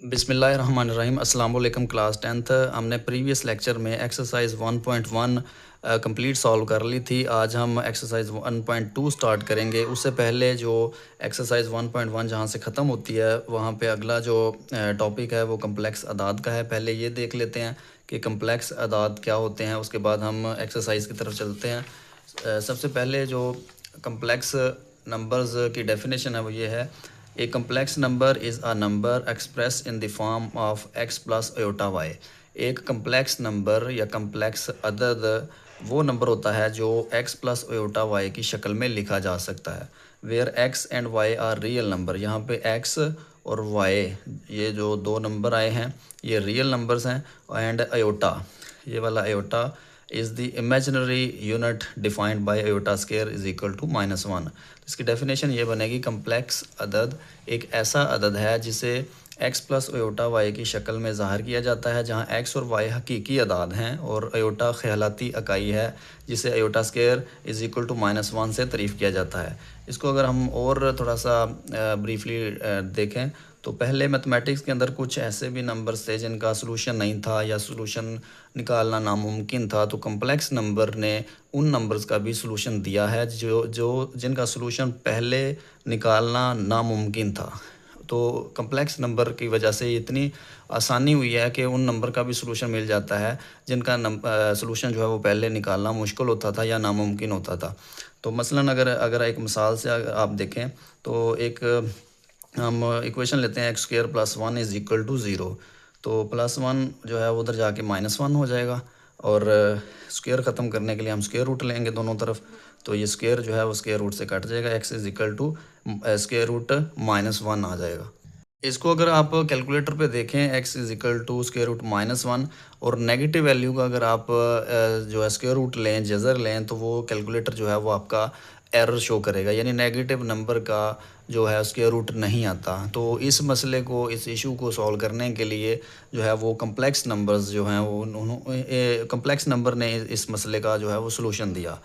बिस्मिल्लाहिर्रहमानिर्रहीम। अस्सलाम वालेकुम क्लास 10th। हमने प्रीवियस लेक्चर में एक्सरसाइज 1.1 कंप्लीट सॉल्व कर ली थी। आज हम एक्सरसाइज 1.2 स्टार्ट करेंगे। उससे पहले जो एक्सरसाइज 1.1 जहाँ से ख़त्म होती है वहाँ पे अगला जो टॉपिक है वो कम्प्लेक्स अदाद का है। पहले ये देख लेते हैं कि कम्प्लेक्स अदाद क्या होते हैं, उसके बाद हम एक्सरसाइज की तरफ चलते हैं। सबसे पहले जो कम्प्लेक्स नंबर्स की डेफिनेशन है वो ये है: A complex number is a number expressed in the form of x plus iota y। एक कम्प्लेक्स नंबर या कम्प्लेक्स अदद वो नंबर होता है जो x प्लस iota y की शक्ल में लिखा जा सकता है। Where x and y are real number. यहाँ पे x और y ये जो दो नंबर आए हैं ये रियल नंबर्स हैं। एंड iota, ये वाला iota is the imaginary unit defined by iota square is equal to -1। इसकी डेफिनेशन ये बनेगी: कम्प्लेक्स अदद एक ऐसा अदद है जिसे x प्लस आयोटा y की शक्ल में ज़ाहिर किया जाता है, जहाँ x और y हकीकी अदाद हैं और आयोटा ख़यालाती इकाई है जिसे iota square is equal to -1 से तारीफ़ किया जाता है। इसको अगर हम और थोड़ा सा ब्रीफली देखें तो पहले मैथमेटिक्स के अंदर कुछ ऐसे भी नंबर्स थे जिनका सलूशन नहीं था या सलूशन निकालना नामुमकिन था, तो कम्प्लेक्स नंबर ने उन नंबर्स का भी सलूशन दिया है जो जिनका सलूशन पहले निकालना नामुमकिन था। तो कम्प्लेक्स नंबर की वजह से इतनी आसानी हुई है कि उन नंबर का भी सलूशन मिल जाता है जिनका सलूशन जो है वो पहले निकालना मुश्किल होता था या नामुमकिन होता था। तो मसलन अगर एक मिसाल से अगर आप देखें तो एक हम इक्वेशन लेते हैं x² + 1 इज़ इक्वल टू 0। तो +1 जो है उधर जाके -1 हो जाएगा और स्क्वायर ख़त्म करने के लिए हम स्क्वायर रूट लेंगे दोनों तरफ। तो ये स्क्वायर जो है वो स्क्वायर रूट से कट जाएगा, x is equal to square root -1 आ जाएगा। इसको अगर आप कैलकुलेटर पे देखें x is equal to square root -1 और नेगेटिव वैल्यू का अगर आप जो है स्क्वायर रूट लें, जज़र लें, तो वो कैलकुलेटर जो है वो आपका एरर शो करेगा, यानी नेगेटिव नंबर का जो है स्क्वायर रूट नहीं आता। तो इस मसले को, इस इशू को सॉल्व करने के लिए जो है वो कम्प्लेक्स नंबर्स जो हैं वो कम्प्लेक्स नंबर ने इस मसले का जो है वो सलूशन दिया।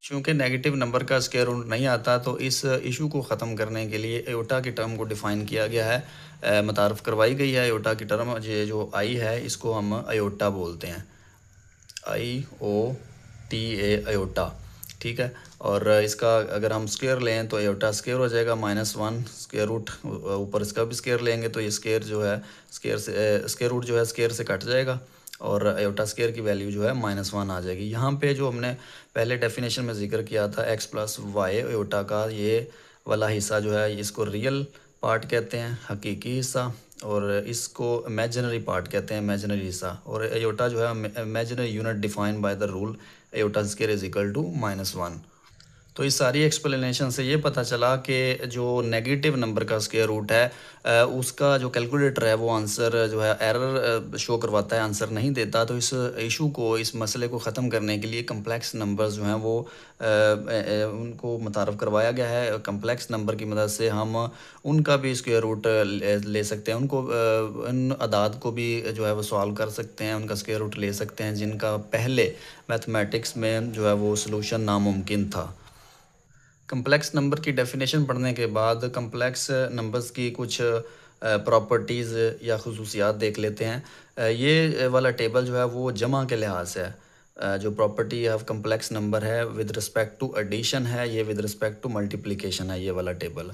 चूँकि नेगेटिव नंबर का स्क्वायर रूट नहीं आता तो इस इशू को ख़त्म करने के लिए आयोटा की टर्म को डिफ़ाइन किया गया है, मुतारफ़ करवाई गई है आयोटा की टर्म। ये जो आई है इसको हम आयोटा बोलते हैं, IOTA आयोटा, ठीक है। और इसका अगर हम स्क्वायर लें तो आयोटा स्क्वायर हो जाएगा -1 स्क्वायर रूट, ऊपर इसका भी स्क्वायर लेंगे तो ये स्क्वायर जो है स्क्वायर से स्क्वायर रूट जो है स्क्वायर से कट जाएगा और आयोटा स्क्वायर की वैल्यू जो है -1 आ जाएगी। यहाँ पे जो हमने पहले डेफिनेशन में ज़िक्र किया था x + y आयोटा का, ये वाला हिस्सा जो है इसको रियल पार्ट कहते हैं, हकीकी हिस्सा, और इसको इमेजिनरी पार्ट कहते हैं, इमेजिनरी हिस्सा। और आयोटा जो है imaginary unit defined by the rule iota square is equal to -1। तो इस सारी एक्सप्लेनेशन से ये पता चला कि जो नेगेटिव नंबर का स्क्वायर रूट है उसका जो कैलकुलेटर है वो आंसर जो है एरर शो करवाता है, आंसर नहीं देता। तो इस इशू को, इस मसले को ख़त्म करने के लिए कम्प्लेक्स नंबर्स जो हैं वो उनको मुतारफ़ करवाया गया है। कम्प्लेक्स नंबर की मदद से हम उनका भी स्क्वायर रूट ले सकते हैं, उनको उन अदाद को भी जो है वो सॉल्व कर सकते हैं, उनका स्क्वायर रूट ले सकते हैं जिनका पहले मैथमेटिक्स में जो है वो सलूशन नामुमकिन था। कम्प्लेक्स नंबर की डेफिनेशन पढ़ने के बाद कम्प्लेक्स नंबर्स की कुछ प्रॉपर्टीज़ या खसूसियात देख लेते हैं। ये वाला टेबल जो है वो जमा के लिहाज से है। जो प्रॉपर्टी ऑफ कम्प्लेक्स नंबर है विद रिस्पेक्ट टू एडिशन है, ये विद रिस्पेक्ट टू मल्टीप्लिकेशन है, ये वाला टेबल।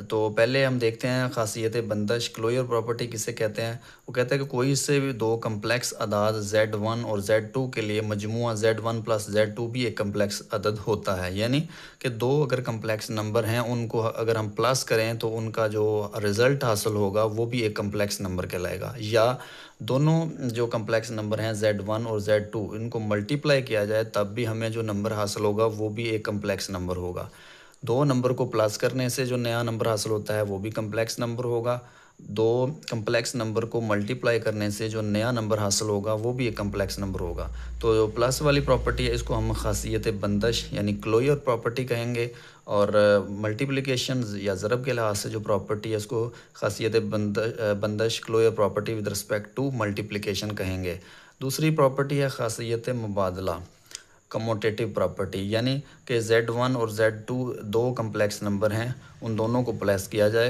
तो पहले हम देखते हैं ख़ासियत बंदश। क्लोजर प्रॉपर्टी किसे कहते हैं? वो कहते हैं कि कोई से भी दो कम्प्लेक्स अदाद Z1 और Z2 के लिए मजमूआ Z1 + Z2 भी एक कम्प्लेक्स अदद होता है। यानी कि दो अगर कम्प्लेक्स नंबर हैं उनको अगर हम प्लस करें तो उनका जो रिज़ल्ट हासिल होगा वो भी एक कम्प्लेक्स नंबर कहलाएगा। या दोनों जो कम्प्लेक्स नंबर हैं Z1 और Z2 इनको मल्टीप्लाई किया जाए तब भी हमें जो नंबर हासिल होगा वो भी एक कम्प्लेक्स नंबर होगा। दो नंबर को प्लस करने से जो नया नंबर हासिल होता है वो भी कम्प्लेक्स नंबर होगा। दो कम्प्लेक्स नंबर को मल्टीप्लाई करने से जो नया नंबर हासिल होगा वो भी एक कम्प्लेक्स नंबर होगा। तो जो प्लस वाली प्रॉपर्टी है इसको हम ख़ासियत बंदश यानी क्लोजर प्रॉपर्टी कहेंगे, और मल्टीप्लिकेशन या ज़रब के लिहाज से जो प्रॉपर्टी है इसको ख़ासियत बंदश closure property with respect to multiplication कहेंगे। दूसरी प्रॉपर्टी है ख़ासियत मुबादला, कमोटेटिव प्रॉपर्टी, यानी कि Z1 और Z2 दो कम्प्लेक्स नंबर हैं, उन दोनों को प्लस किया जाए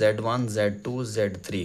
Z1 Z2 Z3۔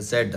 Z،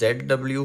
ZW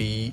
B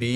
B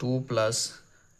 2 +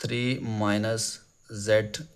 3 - Z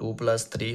2 + 3،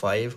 5،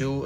2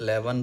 11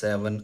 7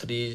3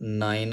9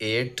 8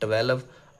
12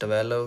12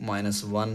-1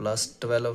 +12.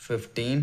15,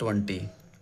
20,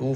2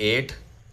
8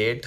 8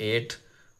8,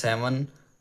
7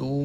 2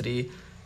3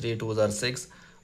3 2 are 6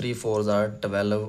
3 4 are 12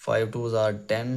5 2 are 10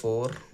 4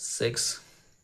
6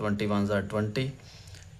21 are 20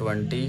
20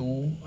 2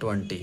20,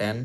10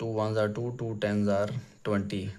2 1s are 2 2 10s are 20,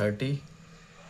30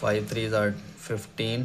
5 3s are 15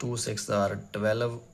2 6 are 12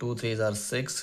2 3s are 6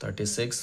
36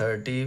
30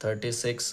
36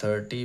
30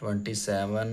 27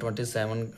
27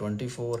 24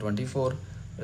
24،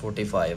45،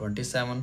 27،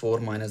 4 -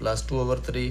+2/3.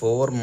4 -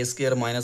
A²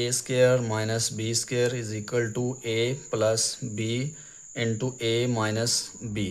A² - B² = A + B × A - B.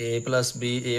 A + B A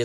A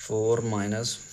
4 -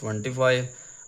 25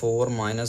4 -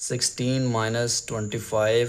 16 - 25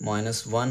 -1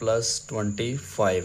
+ 25.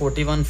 41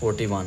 41.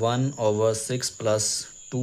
1/6 + 2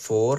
4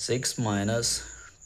6 -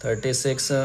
36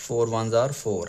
4 1s are 4.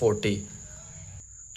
40.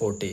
40.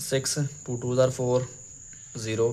6 2 2s are 4 0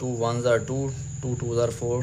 2 1s are 2 2 2s are 4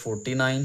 49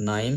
9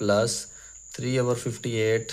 + 3/58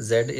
z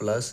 +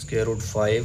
√5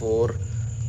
4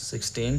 16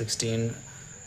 16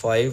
5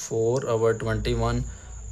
4/21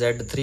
Z3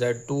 Z2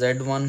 Z1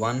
1،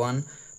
1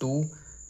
2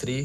3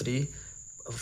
3،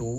2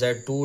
Z2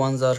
1s are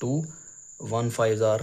2 1 5s are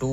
2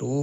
2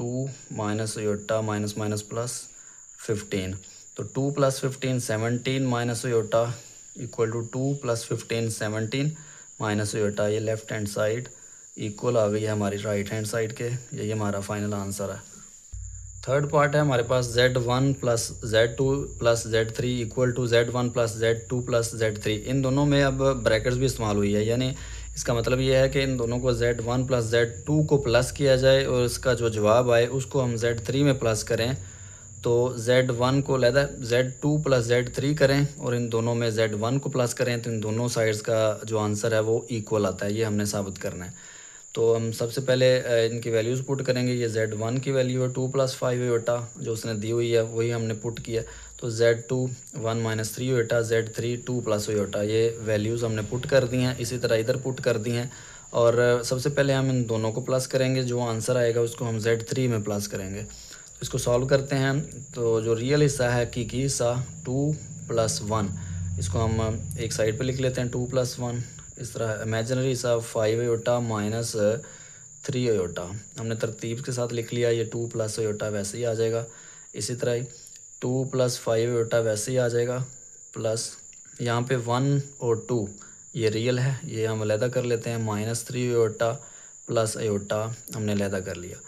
2 minus iota minus minus plus 15, तो 2 plus 15 17 minus iota equal to 2 plus 15 17 minus iota. ये left hand side equal आ गई है हमारी right hand side के। यही हमारा final answer है। थर्ड पार्ट है हमारे पास Z1 plus Z2 plus Z3 equal to Z1 plus Z2 plus Z3। इन दोनों में अब ब्रैकेट्स भी इस्तेमाल हुई है, यानी इसका मतलब ये है कि इन दोनों को Z1 प्लस Z2 को प्लस किया जाए और इसका जो जवाब आए उसको हम Z3 में प्लस करें। तो Z1 को लहदा Z2 प्लस Z3 करें और इन दोनों में Z1 को प्लस करें, तो इन दोनों साइड्स का जो आंसर है वो इक्वल आता है। ये हमने साबित करना है। तो हम सबसे पहले इनकी वैल्यूज़ पुट करेंगे। ये Z1 की वैल्यू है 2 प्लस 5 अयोटा, जो उसने दी हुई है वही हमने पुट किया। तो Z2 1 minus 3 iota, Z3 2 plus iota, ये वैल्यूज़ हमने पुट कर दी हैं। इसी तरह इधर पुट कर दी हैं। और सबसे पहले हम इन दोनों को प्लस करेंगे, जो आंसर आएगा उसको हम Z3 में प्लस करेंगे। तो इसको सॉल्व करते हैं। तो जो रियल हिस्सा है हकीकी हिस्सा 2 प्लस 1, इसको हम एक साइड पे लिख लेते हैं 2 प्लस 1। इस तरह इमेजिनरी हिस्सा 5 अयोटा माइनस 3 अयोटा हमने तरतीब के साथ लिख लिया। ये 2 प्लस अयोटा वैसे ही आ जाएगा। इसी तरह ही 2 प्लस 5 अयोटा वैसे ही आ जाएगा, प्लस यहाँ पे 1 और 2 ये रियल है, ये हम अलहदा कर लेते हैं। माइनस 3 अयोटा प्लस अयोटा हमने अलहदा कर लिया।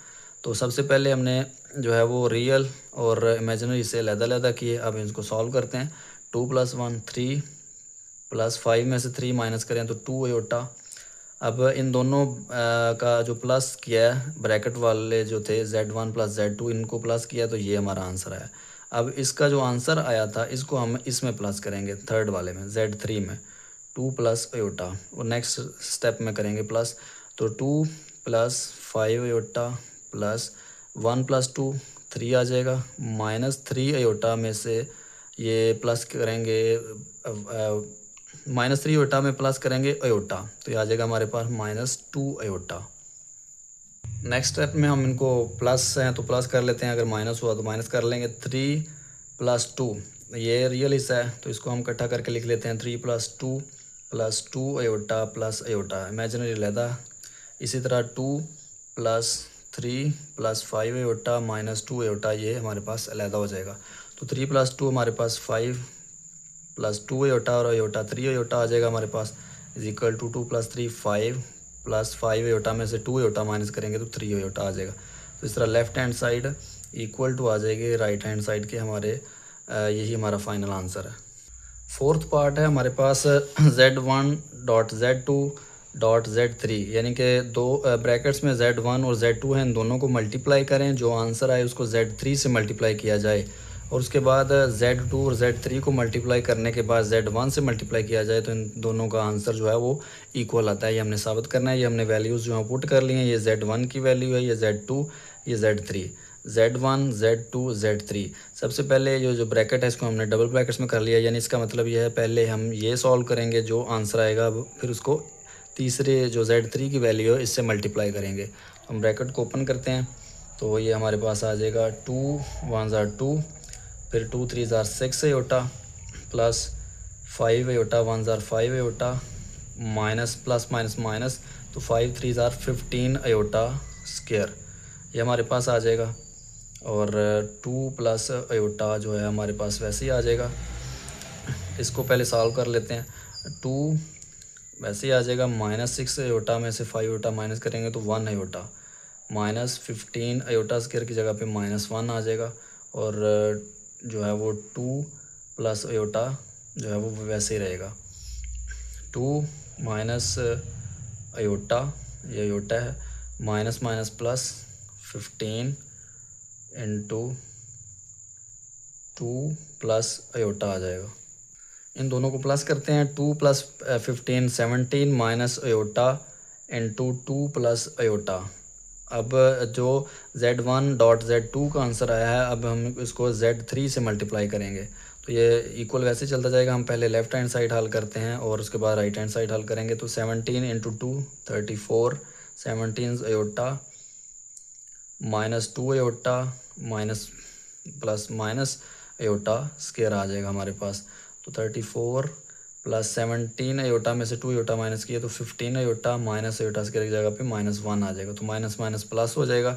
तो सबसे पहले हमने जो है वो रियल और इमेजिनरी से अलहदा किए। अब इसको सॉल्व करते हैं। 2 प्लस 1 3 प्लस 5 में से 3 माइनस करें तो 2 अयोटा। अब इन दोनों का जो प्लस किया है, ब्रैकेट वाले जो थे Z1 प्लस Z2, इनको प्लस किया तो ये हमारा आंसर आया। अब इसका जो आंसर आया था इसको हम इसमें प्लस करेंगे, थर्ड वाले में Z3 में 2 प्लस अयोटा, और नेक्स्ट स्टेप में करेंगे प्लस। तो 2 प्लस 5 अयोटा प्लस 1 प्लस 2 3 आ जाएगा, माइनस 3 अयोटा में से ये प्लस करेंगे माइनस 3 अयोटा में प्लस करेंगे अयोटा, तो ये आ जाएगा हमारे पास माइनस 2 अयोटा। नेक्स्ट स्टेप में हम इनको प्लस हैं तो प्लस कर लेते हैं, अगर माइनस हुआ तो माइनस कर लेंगे। 3 प्लस 2 ये रियल हिस्सा है तो इसको हम इकट्ठा करके लिख लेते हैं 3 plus 2 iota plus iota, imaginary अलहदा। इसी तरह 2 plus 3 plus 5 iota minus 2 iota, ये हमारे पास अलहदा हो जाएगा। तो 3 प्लस 2 हमारे पास 5 प्लस 2 अयोटा और अयोटा 3 अयोटा आ जाएगा हमारे पास, is equal to 2 plus 3 5 plus 5 अयोटा में से 2 अयोटा माइनस करेंगे तो 3 अयोटा आ जाएगा। तो इस तरह left hand side equal to आ जाएगी राइट हैंड साइड के हमारे। यही हमारा फाइनल आंसर है। फोर्थ पार्ट है हमारे पास Z1 dot Z2 dot Z3, यानी कि दो ब्रैकेट्स में Z1 और Z2 हैं, इन दोनों को मल्टीप्लाई करें, जो आंसर आए उसको Z3 से मल्टीप्लाई किया जाए, और उसके बाद Z2 और Z3 को मल्टीप्लाई करने के बाद Z1 से मल्टीप्लाई किया जाए, तो इन दोनों का आंसर जो है वो इक्वल आता है। ये हमने साबित करना है। ये हमने वैल्यूज़ जो है पुट कर ली हैं। ये Z1 की वैल्यू है, ये Z2, ये Z3, Z1 Z2 Z3। सबसे पहले जो ब्रैकेट है इसको हमने डबल ब्रैकेट्स में कर लिया, यानी इसका मतलब ये है पहले हम ये सॉल्व करेंगे, जो आंसर आएगा फिर उसको तीसरे जो Z3 की वैल्यू है इससे मल्टीप्लाई करेंगे। हम ब्रैकेट को ओपन करते हैं तो ये हमारे पास आ जाएगा 2 1 ज़ार 2, फिर 2 3 ज़ार 6 अयोटा प्लस 5 अयोटा 1 ज़ार 5 iota minus plus minus minus, तो 5 3 ज़ार 15 अयोटा स्क्वायर, ये हमारे पास आ जाएगा। और 2 प्लस अयोटा जो है हमारे पास वैसे ही आ जाएगा। इसको पहले सॉल्व कर लेते हैं। 2 वैसे ही आ जाएगा, माइनस 6 अयोटा में से 5 अयोटा माइनस करेंगे तो 1 अयोटा, माइनस 15 अयोटा स्क्वायर की जगह पे माइनस 1 आ जाएगा। और जो है वो 2 प्लस अयोटा जो है वो वैसे ही रहेगा। 2 माइनस अयोटा, ये अयोटा है, minus minus plus 15 into 2 plus iota आ जाएगा। इन दोनों को प्लस करते हैं। 2 plus 15 17 minus iota into 2 plus iota. अब जो Z1 डॉट Z2 का आंसर आया है, अब हम इसको Z3 से मल्टीप्लाई करेंगे, तो ये इक्वल वैसे चलता जाएगा। हम पहले लेफ़्ट हैंड साइड हल करते हैं और उसके बाद राइट हैंड साइड हल करेंगे। तो 17 into 2 34, 17 iota minus 2 iota minus plus minus iota square आ जाएगा हमारे पास। तो 34 प्लस 17 अयोटा में से 2 अयोटा माइनस किया तो 15 अयोटा माइनस अयोटा स्क्वायर की जगह पे माइनस 1 आ जाएगा, तो माइनस माइनस प्लस हो जाएगा।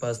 +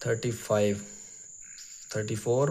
35. 34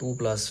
2 +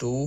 2.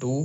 2.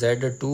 Z2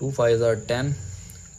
2 5 = 10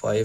5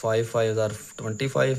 5 5 = 25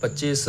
25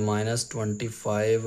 -25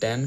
10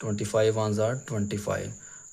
25 1 = 25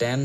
10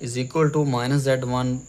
= -Z1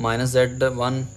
-Z1.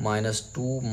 -2 -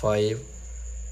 5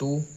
2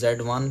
Z1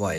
y.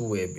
2ab۔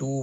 2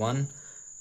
1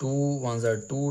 2 1 2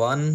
1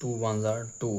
2 1 2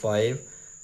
5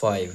5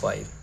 5۔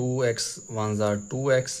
2x 1 2x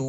2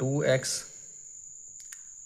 2x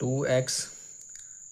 2x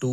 2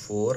4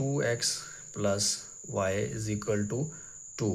2x + y = 2.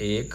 1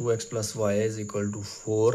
2x + y = 4,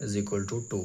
= 2.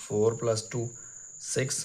4 + 2 6.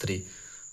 3.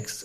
x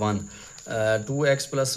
1. 2x +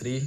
3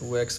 2x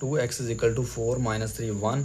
2x = 4 -3 1.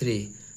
3.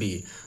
b.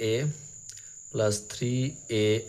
a + 3a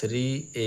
3a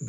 b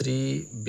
3b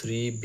3b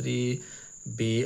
3b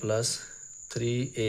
+ 3a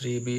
3b,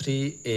3a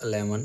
11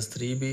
- 3b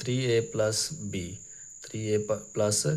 3a + b. 3a +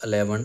11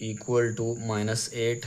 = -8,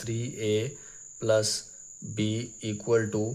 3a + b =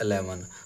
11.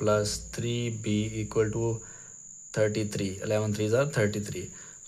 + 3b = 33، 11 3 33۔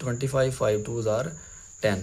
25، 5 2 10۔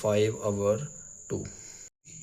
5/2۔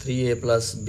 3a + b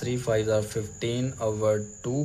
3 5 15/2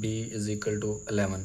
b = 11۔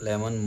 11 -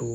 2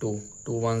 2 1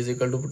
=